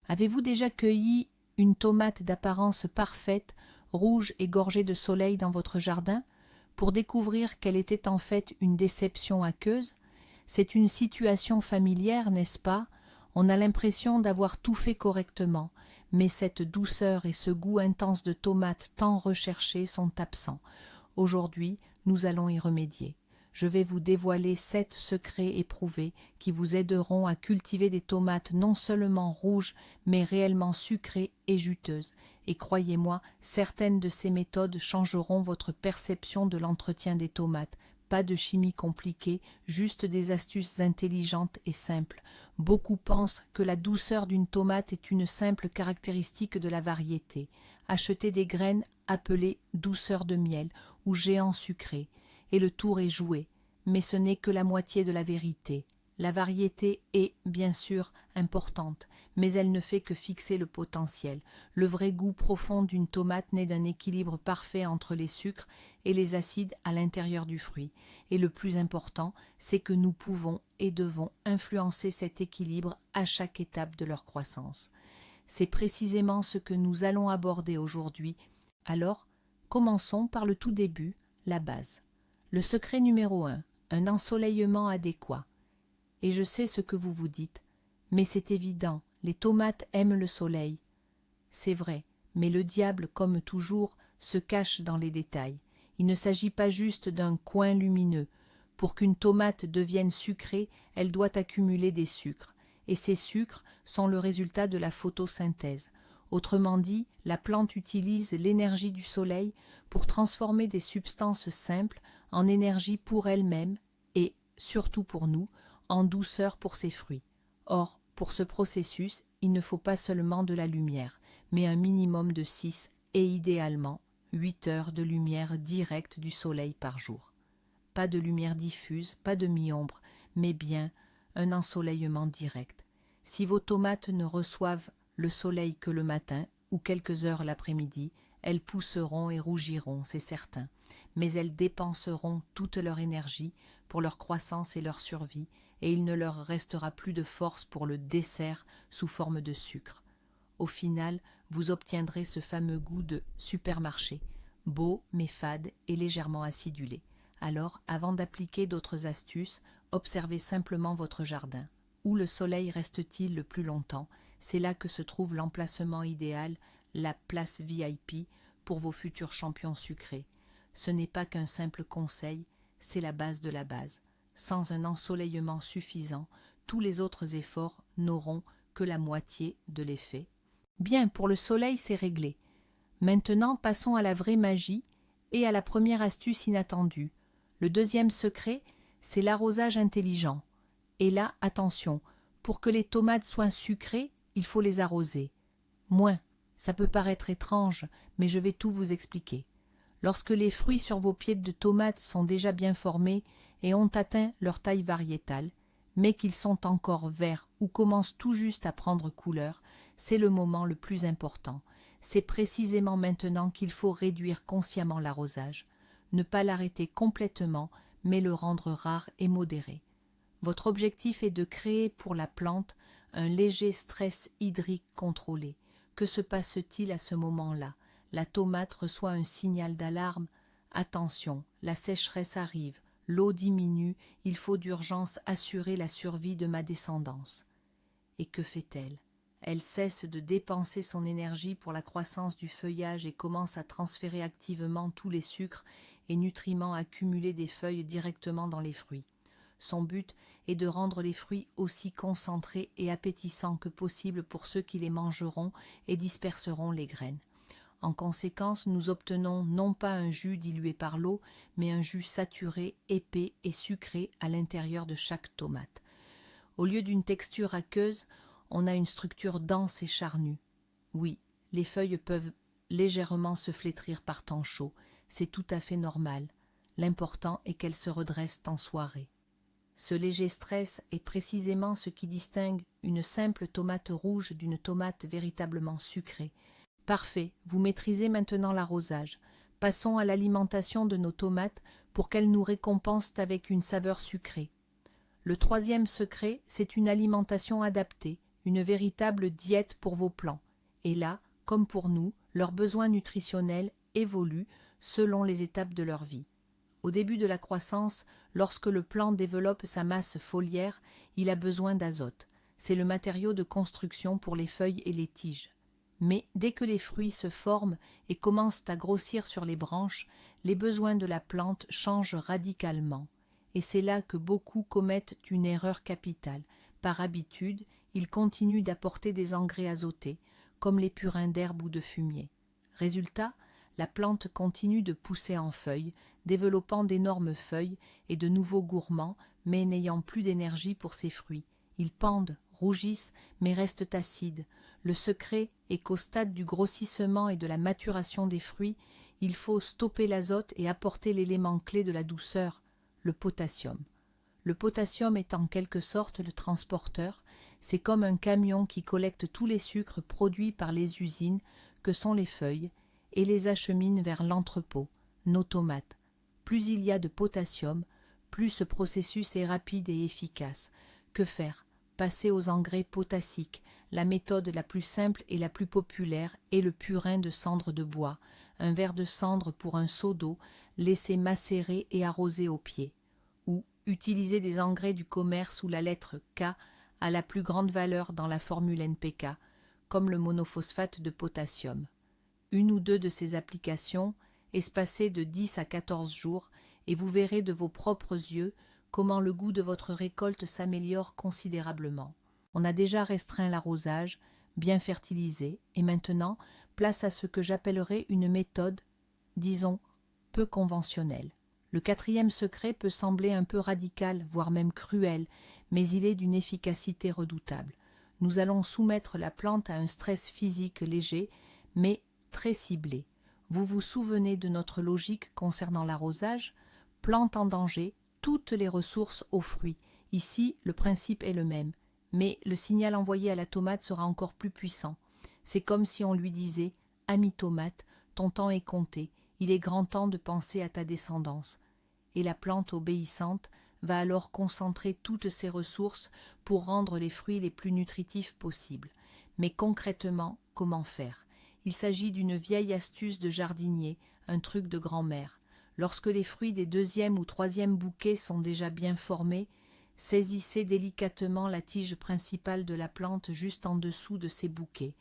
Avez-vous déjà cueilli une tomate d'apparence parfaite, rouge et gorgée de soleil dans votre jardin, pour découvrir qu'elle était en fait une déception aqueuse? C'est une situation familière, n'est-ce pas? On a l'impression d'avoir tout fait correctement, mais cette douceur et ce goût intense de tomate tant recherchés sont absents. Aujourd'hui, nous allons y remédier. Je vais vous dévoiler 7 secrets éprouvés qui vous aideront à cultiver des tomates non seulement rouges, mais réellement sucrées et juteuses. Et croyez-moi, certaines de ces méthodes changeront votre perception de l'entretien des tomates. Pas de chimie compliquée, juste des astuces intelligentes et simples. Beaucoup pensent que la douceur d'une tomate est une simple caractéristique de la variété. Achetez des graines appelées douceur de miel ou géant sucré, et le tour est joué. Mais ce n'est que la moitié de la vérité. La variété est, bien sûr, importante, mais elle ne fait que fixer le potentiel. Le vrai goût profond d'une tomate naît d'un équilibre parfait entre les sucres et les acides à l'intérieur du fruit. Et le plus important, c'est que nous pouvons et devons influencer cet équilibre à chaque étape de leur croissance. C'est précisément ce que nous allons aborder aujourd'hui. Alors, commençons par le tout début, la base. Le secret numéro 1, un ensoleillement adéquat. Et je sais ce que vous vous dites, mais c'est évident, les tomates aiment le soleil. C'est vrai, mais le diable, comme toujours, se cache dans les détails. Il ne s'agit pas juste d'un coin lumineux. Pour qu'une tomate devienne sucrée, elle doit accumuler des sucres, et ces sucres sont le résultat de la photosynthèse. Autrement dit, la plante utilise l'énergie du soleil pour transformer des substances simples en énergie pour elle-même et, surtout pour nous, en douceur pour ses fruits. Or, pour ce processus, il ne faut pas seulement de la lumière, mais un minimum de 6 et idéalement 8 heures de lumière directe du soleil par jour. Pas de lumière diffuse, pas de mi-ombre, mais bien un ensoleillement direct. Si vos tomates ne reçoivent le soleil que le matin ou quelques heures l'après-midi, elles pousseront et rougiront, c'est certain, mais elles dépenseront toute leur énergie pour leur croissance et leur survie, et il ne leur restera plus de force pour le dessert sous forme de sucre. Au final, vous obtiendrez ce fameux goût de supermarché, beau mais fade et légèrement acidulé. Alors, avant d'appliquer d'autres astuces, observez simplement votre jardin. Où le soleil reste-t-il le plus longtemps? C'est là que se trouve l'emplacement idéal, la place VIP pour vos futurs champions sucrés. Ce n'est pas qu'un simple conseil, c'est la base de la base. Sans un ensoleillement suffisant, tous les autres efforts n'auront que la moitié de l'effet. Bien, pour le soleil, c'est réglé. Maintenant, passons à la vraie magie et à la première astuce inattendue. Le deuxième secret, c'est l'arrosage intelligent. Et là, attention, pour que les tomates soient sucrées, il faut les arroser. Moins, ça peut paraître étrange, mais je vais tout vous expliquer. Lorsque les fruits sur vos pieds de tomates sont déjà bien formés et ont atteint leur taille variétale, mais qu'ils sont encore verts ou commencent tout juste à prendre couleur, c'est le moment le plus important. C'est précisément maintenant qu'il faut réduire consciemment l'arrosage. Ne pas l'arrêter complètement, mais le rendre rare et modéré. Votre objectif est de créer pour la plante un léger stress hydrique contrôlé. Que se passe-t-il à ce moment-là? La tomate reçoit un signal d'alarme. Attention, la sécheresse arrive, l'eau diminue, il faut d'urgence assurer la survie de ma descendance. Et que fait-elle? Elle cesse de dépenser son énergie pour la croissance du feuillage et commence à transférer activement tous les sucres et nutriments accumulés des feuilles directement dans les fruits. Son but est de rendre les fruits aussi concentrés et appétissants que possible pour ceux qui les mangeront et disperseront les graines. En conséquence, nous obtenons non pas un jus dilué par l'eau, mais un jus saturé, épais et sucré à l'intérieur de chaque tomate. Au lieu d'une texture aqueuse, on a une structure dense et charnue. Oui, les feuilles peuvent légèrement se flétrir par temps chaud, c'est tout à fait normal. L'important est qu'elles se redressent en soirée. Ce léger stress est précisément ce qui distingue une simple tomate rouge d'une tomate véritablement sucrée. Parfait, vous maîtrisez maintenant l'arrosage. Passons à l'alimentation de nos tomates pour qu'elles nous récompensent avec une saveur sucrée. Le troisième secret, c'est une alimentation adaptée, une véritable diète pour vos plants. Et là, comme pour nous, leurs besoins nutritionnels évoluent selon les étapes de leur vie. Au début de la croissance, lorsque le plant développe sa masse foliaire, il a besoin d'azote. C'est le matériau de construction pour les feuilles et les tiges. Mais dès que les fruits se forment et commencent à grossir sur les branches, les besoins de la plante changent radicalement. Et c'est là que beaucoup commettent une erreur capitale. Par habitude, ils continuent d'apporter des engrais azotés, comme les purins d'herbe ou de fumier. Résultat, la plante continue de pousser en feuilles, développant d'énormes feuilles et de nouveaux gourmands, mais n'ayant plus d'énergie pour ses fruits. Ils pendent, rougissent, mais restent acides. Le secret est qu'au stade du grossissement et de la maturation des fruits, il faut stopper l'azote et apporter l'élément clé de la douceur, le potassium. Le potassium est en quelque sorte le transporteur, c'est comme un camion qui collecte tous les sucres produits par les usines que sont les feuilles et les achemine vers l'entrepôt, nos tomates. Plus il y a de potassium, plus ce processus est rapide et efficace. Que faire? Passer aux engrais potassiques. La méthode la plus simple et la plus populaire est le purin de cendre de bois, un verre de cendre pour un seau d'eau, laissé macérer et arroser au pied. Ou utiliser des engrais du commerce où la lettre K a la plus grande valeur dans la formule NPK, comme le monophosphate de potassium. Une ou deux de ces applications, espacées de 10 à 14 jours, et vous verrez de vos propres yeux comment le goût de votre récolte s'améliore considérablement. On a déjà restreint l'arrosage, bien fertilisé, et maintenant, place à ce que j'appellerais une méthode, disons, peu conventionnelle. Le quatrième secret peut sembler un peu radical, voire même cruel, mais il est d'une efficacité redoutable. Nous allons soumettre la plante à un stress physique léger, mais très ciblé. Vous vous souvenez de notre logique concernant l'arrosage? Plante en danger, toutes les ressources aux fruits. Ici, le principe est le même, mais le signal envoyé à la tomate sera encore plus puissant. C'est comme si on lui disait « Ami tomate, ton temps est compté, il est grand temps de penser à ta descendance. » Et la plante obéissante va alors concentrer toutes ses ressources pour rendre les fruits les plus nutritifs possibles. Mais concrètement, comment faire? Il s'agit d'une vieille astuce de jardinier, un truc de grand-mère. Lorsque les fruits des deuxième ou troisième bouquets sont déjà bien formés, saisissez délicatement la tige principale de la plante juste en dessous de ces bouquets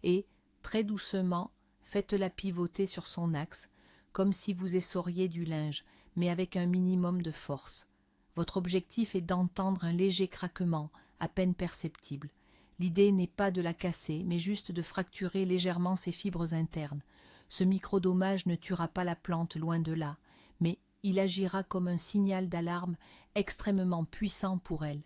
et, très doucement, faites-la pivoter sur son axe, comme si vous essoriez du linge, mais avec un minimum de force. Votre objectif est d'entendre un léger craquement, à peine perceptible. L'idée n'est pas de la casser, mais juste de fracturer légèrement ses fibres internes. Ce microdommage ne tuera pas la plante, loin de là, mais il agira comme un signal d'alarme extrêmement puissant pour elle.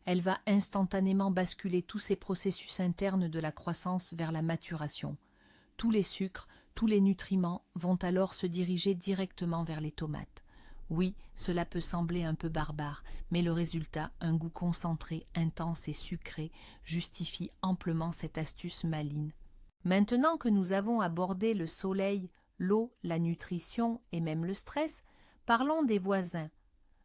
Elle va instantanément basculer tous ces processus internes de la croissance vers la maturation. Tous les sucres, tous les nutriments vont alors se diriger directement vers les tomates. Oui, cela peut sembler un peu barbare, mais le résultat, un goût concentré, intense et sucré, justifie amplement cette astuce maligne. Maintenant que nous avons abordé le soleil, l'eau, la nutrition et même le stress, parlons des voisins.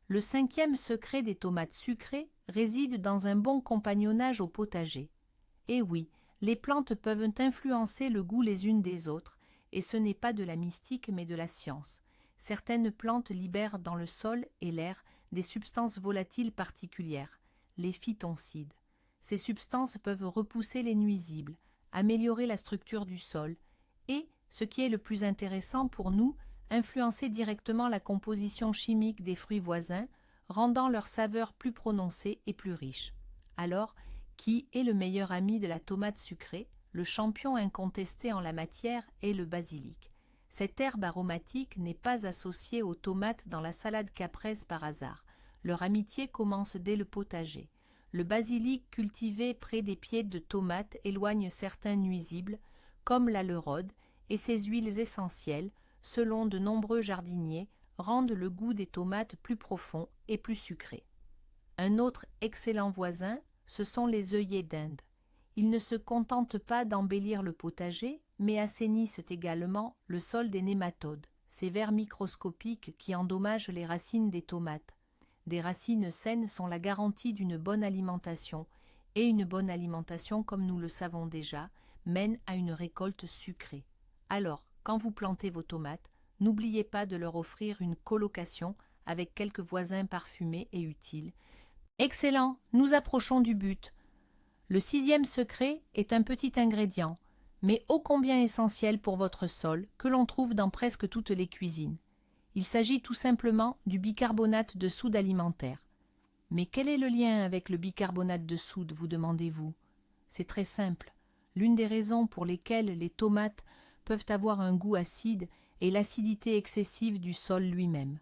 Le cinquième secret des tomates sucrées réside dans un bon compagnonnage au potager. Et oui, les plantes peuvent influencer le goût les unes des autres, et ce n'est pas de la mystique mais de la science. Certaines plantes libèrent dans le sol et l'air des substances volatiles particulières, les phytoncides. Ces substances peuvent repousser les nuisibles, améliorer la structure du sol et, ce qui est le plus intéressant pour nous, influencer directement la composition chimique des fruits voisins, rendant leur saveur plus prononcée et plus riche. Alors, qui est le meilleur ami de la tomate sucrée? Le champion incontesté en la matière est le basilic. Cette herbe aromatique n'est pas associée aux tomates dans la salade caprese par hasard. Leur amitié commence dès le potager. Le basilic cultivé près des pieds de tomates éloigne certains nuisibles, comme la leurode, et ses huiles essentielles, selon de nombreux jardiniers, rendent le goût des tomates plus profond et plus sucré. Un autre excellent voisin, ce sont les œillets d'Inde. Ils ne se contentent pas d'embellir le potager, mais assainissent également le sol des nématodes, ces vers microscopiques qui endommagent les racines des tomates. Des racines saines sont la garantie d'une bonne alimentation, Et une bonne alimentation, comme nous le savons déjà, mène à une récolte sucrée. Alors, quand vous plantez vos tomates, n'oubliez pas de leur offrir une colocation avec quelques voisins parfumés et utiles. Excellent, nous approchons du but. Le 6e secret est un petit ingrédient, mais ô combien essentiel pour votre sol, que l'on trouve dans presque toutes les cuisines. Il s'agit tout simplement du bicarbonate de soude alimentaire. Mais quel est le lien avec le bicarbonate de soude, vous demandez-vous? C'est très simple. L'une des raisons pour lesquelles les tomates peuvent avoir un goût acide est l'acidité excessive du sol lui-même.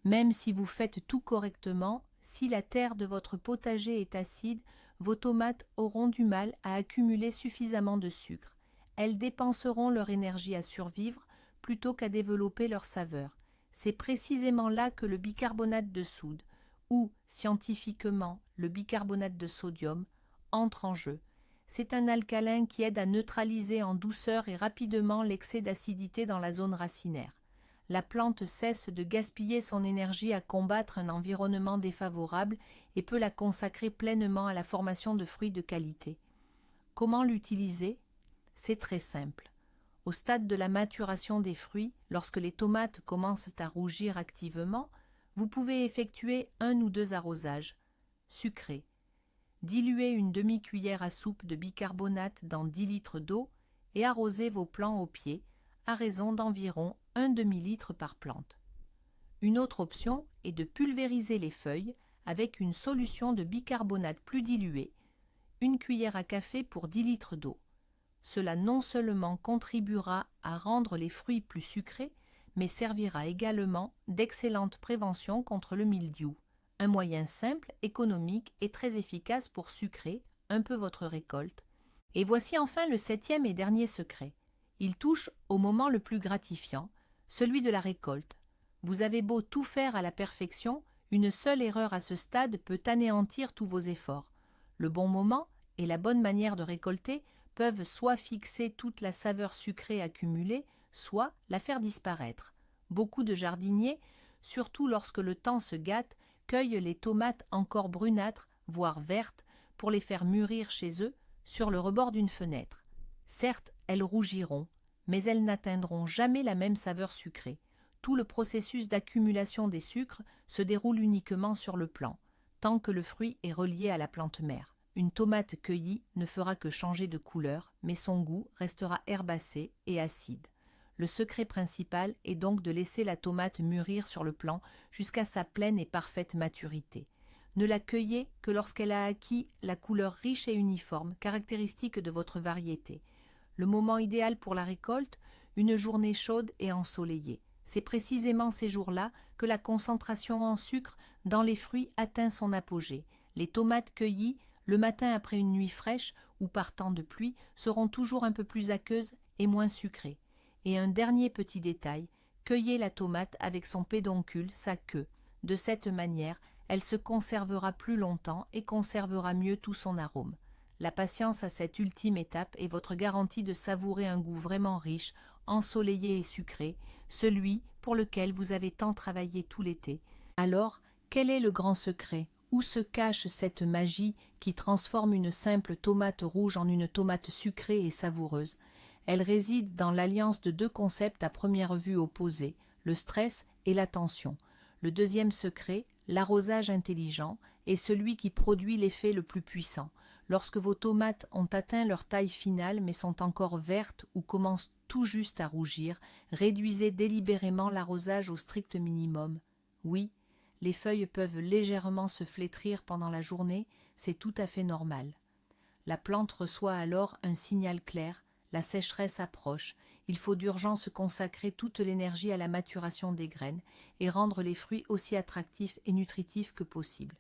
Même si vous faites tout correctement, si la terre de votre potager est acide, vos tomates auront du mal à accumuler suffisamment de sucre. Elles dépenseront leur énergie à survivre plutôt qu'à développer leur saveur. C'est précisément là que le bicarbonate de soude, ou scientifiquement le bicarbonate de sodium, entre en jeu. C'est un alcalin qui aide à neutraliser en douceur et rapidement l'excès d'acidité dans la zone racinaire. La plante cesse de gaspiller son énergie à combattre un environnement défavorable et peut la consacrer pleinement à la formation de fruits de qualité. Comment l'utiliser? C'est très simple. Au stade de la maturation des fruits, lorsque les tomates commencent à rougir activement, vous pouvez effectuer 1 ou 2 arrosages. Sucrés. Diluez une demi-cuillère à soupe de bicarbonate dans 10 litres d'eau et arrosez vos plants au pied, à raison d'environ 1 demi-litre par plante. Une autre option est de pulvériser les feuilles avec une solution de bicarbonate plus diluée, 1 cuillère à café pour 10 litres d'eau. Cela non seulement contribuera à rendre les fruits plus sucrés, mais servira également d'excellente prévention contre le mildiou. Un moyen simple, économique et très efficace pour sucrer un peu votre récolte. Et voici enfin le 7e et dernier secret. Il touche au moment le plus gratifiant, celui de la récolte. Vous avez beau tout faire à la perfection, une seule erreur à ce stade peut anéantir tous vos efforts. Le bon moment et la bonne manière de récolter peuvent soit fixer toute la saveur sucrée accumulée, soit la faire disparaître. Beaucoup de jardiniers, surtout lorsque le temps se gâte, cueillent les tomates encore brunâtres, voire vertes, pour les faire mûrir chez eux, sur le rebord d'une fenêtre. Certes, elles rougiront, mais elles n'atteindront jamais la même saveur sucrée. Tout le processus d'accumulation des sucres se déroule uniquement sur le plant, tant que le fruit est relié à la plante mère. Une tomate cueillie ne fera que changer de couleur, mais son goût restera herbacé et acide. Le secret principal est donc de laisser la tomate mûrir sur le plant jusqu'à sa pleine et parfaite maturité. Ne la cueillez que lorsqu'elle a acquis la couleur riche et uniforme, caractéristique de votre variété. Le moment idéal pour la récolte, une journée chaude et ensoleillée. C'est précisément ces jours-là que la concentration en sucre dans les fruits atteint son apogée. Les tomates cueillies le matin après une nuit fraîche ou par temps de pluie seront toujours un peu plus aqueuses et moins sucrées. Et un dernier petit détail, cueillez la tomate avec son pédoncule, sa queue. De cette manière, elle se conservera plus longtemps et conservera mieux tout son arôme. La patience à cette ultime étape est votre garantie de savourer un goût vraiment riche, ensoleillé et sucré, celui pour lequel vous avez tant travaillé tout l'été. Alors, quel est le grand secret? Où se cache cette magie qui transforme une simple tomate rouge en une tomate sucrée et savoureuse? Elle réside dans l'alliance de 2 concepts à première vue opposés, le stress et l'attention. Le deuxième secret, l'arrosage intelligent, est celui qui produit l'effet le plus puissant. Lorsque vos tomates ont atteint leur taille finale mais sont encore vertes ou commencent tout juste à rougir, réduisez délibérément l'arrosage au strict minimum. Oui, les feuilles peuvent légèrement se flétrir pendant la journée, c'est tout à fait normal. La plante reçoit alors un signal clair, la sécheresse approche, il faut d'urgence consacrer toute l'énergie à la maturation des graines et rendre les fruits aussi attractifs et nutritifs que possible.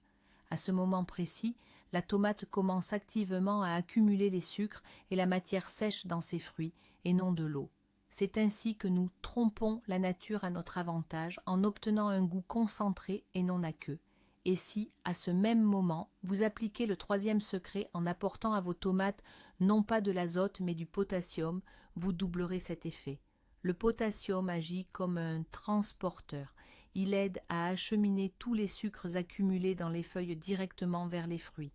À ce moment précis, la tomate commence activement à accumuler les sucres et la matière sèche dans ses fruits, et non de l'eau. C'est ainsi que nous trompons la nature à notre avantage en obtenant un goût concentré et non aqueux. Et si, à ce même moment, vous appliquez le 3e secret en apportant à vos tomates non pas de l'azote mais du potassium, vous doublerez cet effet. Le potassium agit comme un transporteur. Il aide à acheminer tous les sucres accumulés dans les feuilles directement vers les fruits.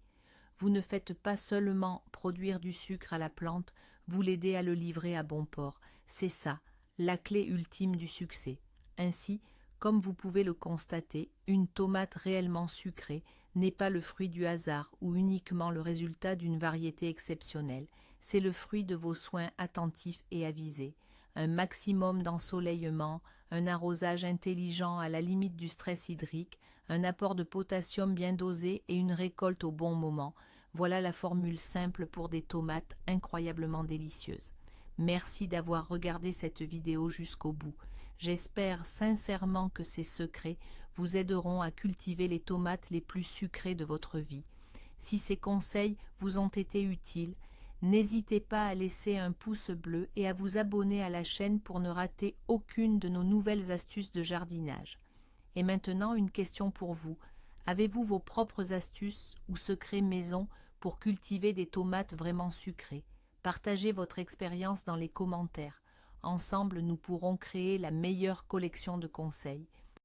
vous ne faites pas seulement produire du sucre à la plante, vous l'aidez à le livrer à bon port. C'est ça, la clé ultime du succès. Ainsi, comme vous pouvez le constater, une tomate réellement sucrée n'est pas le fruit du hasard ou uniquement le résultat d'une variété exceptionnelle, c'est le fruit de vos soins attentifs et avisés. Un maximum d'ensoleillement, un arrosage intelligent à la limite du stress hydrique, un apport de potassium bien dosé et une récolte au bon moment. Voilà la formule simple pour des tomates incroyablement délicieuses. Merci d'avoir regardé cette vidéo jusqu'au bout. J'espère sincèrement que ces secrets vous aideront à cultiver les tomates les plus sucrées de votre vie. Si ces conseils vous ont été utiles, n'hésitez pas à laisser un pouce bleu et à vous abonner à la chaîne pour ne rater aucune de nos nouvelles astuces de jardinage. Et maintenant, une question pour vous. Avez-vous vos propres astuces ou secrets maison pour cultiver des tomates vraiment sucrées? Partagez votre expérience dans les commentaires. Ensemble, nous pourrons créer la meilleure collection de conseils.